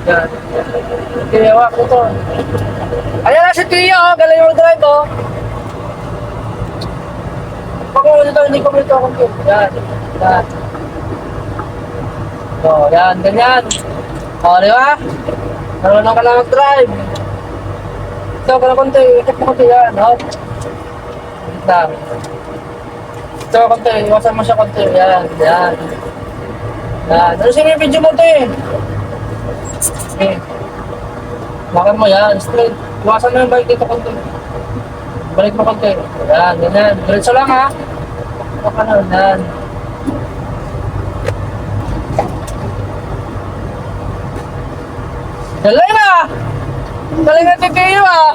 Yan. Okay, hawak ko to. Ayan na si Tia, oh. Galing yung drive, oh. Pag mo dito, hindi ko dito ako. Yan. Yan. So, yan. Ganyan. O, di ba? Marunong ka na mag-drive. Ito, ka na konti. Ikot mo konti yan, oh. Ikot lang. Ito, konti. Iwasan mo siya konti. Yan. Yan. Yan. Ano sinibidyo mo ito eh? Okay. Bakit mo yan, straight. Iwasan mo yung bike dito konti. Balik mo konti. Yan, ganyan. Diretso lang ha. Baka na, yan. Galing na! Galing na si Teo ah!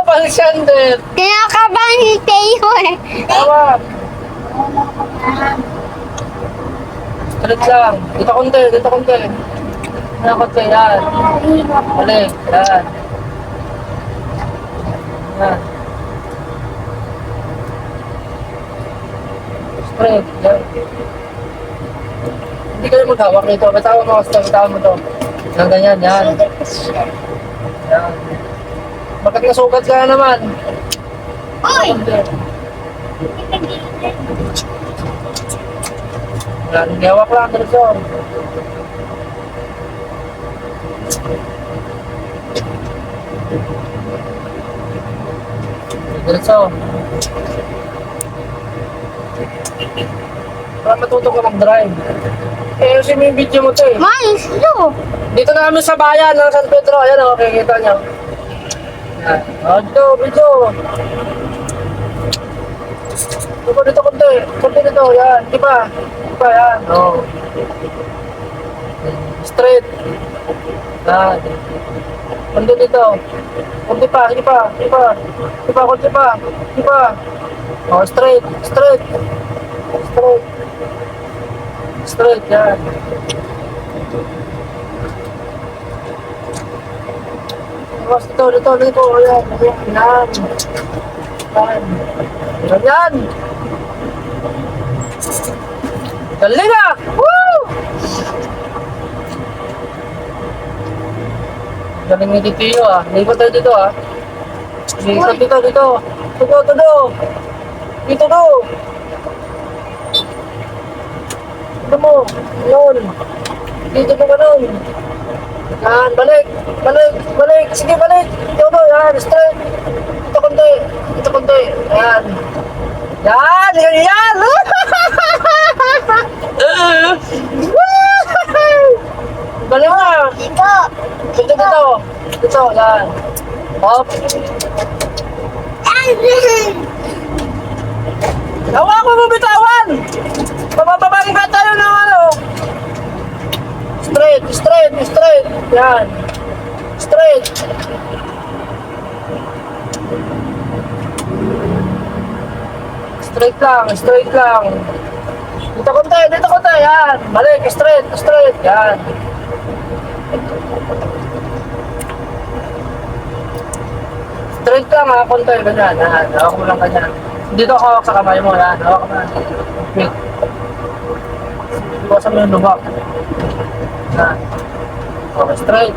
Balik siya din. Kinakabahan si Teo eh. Tawa. Straight lang. Dito konti, dito konti. Dito konti, yan. Balik, yan. Yan. Straight, yan. Hindi kayo maghawak nito. Bitawan mo, bitawan mo to. Yan, ganyan, yan. Yan. Bakit nasugat ka na naman? Uy! Yan, hawak lang, diretso. Diretso. Para matuto ka mag-drive. Eh, yung yung video mo to eh. Mais, lo! Dito na kami sa bayan ng San Pedro. Ayan o, kikita nyo. Yan. O, dito, video. Dito, dito, kunti. Kunti dito, yan. Di ba? Di ba, yan. O. Straight. Yan. Kunti dito. Kunti pa, hindi pa, hindi pa. Hindi pa, kunti pa. Hindi pa. O, straight, straight. Straight. Straight, yan. Tapos dito, dito, dito. Ayan, ayan, yan. Yan. Yan. Galing ah! Woo! Galing ni Tito ah. Lipat tayo dito ah. Lipat dito, dito. Dito, dito. Dito, dito. Dito mo. Yun. Dito mo ganun. Yan, balik. Balik, balik. Sige, balik. Dito, yan. Straight. Dito konti. Dito konti. Yan. Yan, yan, yan. Balik na. Dito! Dito, dito. Dito, yan. Hop. Hawa ko mo bitawan! Bababangga tayo ng ano. Straight, straight, straight. Yan. Straight. Straight lang, straight lang. Dito konti, dito konti. Yan. Balik, straight, straight. Yan. Straight lang ha, konti. Ganyan. Yan. Hawak mo lang ganyan. Dito ako hawak sa kamay mo. Yan. Hawak mo lang. Wait. Iwasan mo yung lubak. Yan. Okay, straight.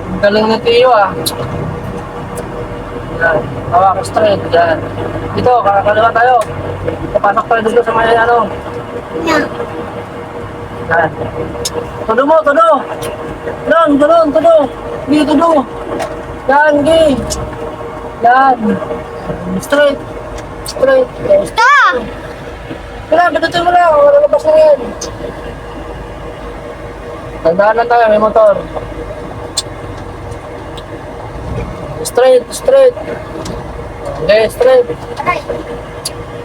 Ang galing na Tio ah. Yan. Hawak, straight. Yan. Dito, kakaliwa tayo. Papasok tayo dito sa may ano. Yan. Yan. Todo mo, todo. Yan, ganun, todo. Hindi, todo. Yan, gi. Yan. Straight. Straight. Ito! Wala, binutin mo lang. Wala labas na yan. Tandaan lang tayo, may motor. Straight, straight. Okay, straight.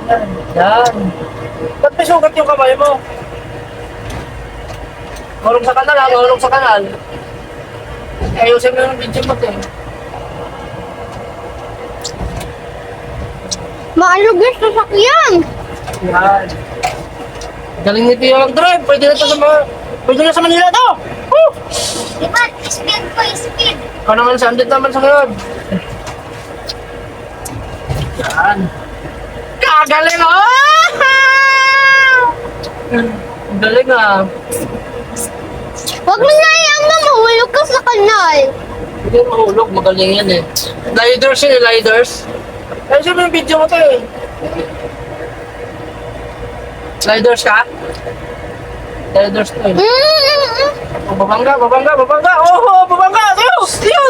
Yan, yan. Ba't may sugat yung kamay mo? Marunong sa kanal ha, marunong sa kanal. Ayusin mo yung video mo eh. Maalugis sa sakyan! Yan. Galing ni Tio mag-drive. Pwede na ito sa mga... Pwede na sa Manila to. Woo! Diba? Speed ko, speed! Ikaw naman sa andit naman sa ngayon. Yan. Kagaling oh! Ang galing ah. Huwag mo na iyang mahulog ka sa kanal. Hindi mahulog, magaling yan eh. Liders yun eh, liders. Ayun siya yung video mo to eh. Liders ka? Liders to eh. Oh, babangga, babangga, babangga! Oh, babangga! Tiyo! Tiyo!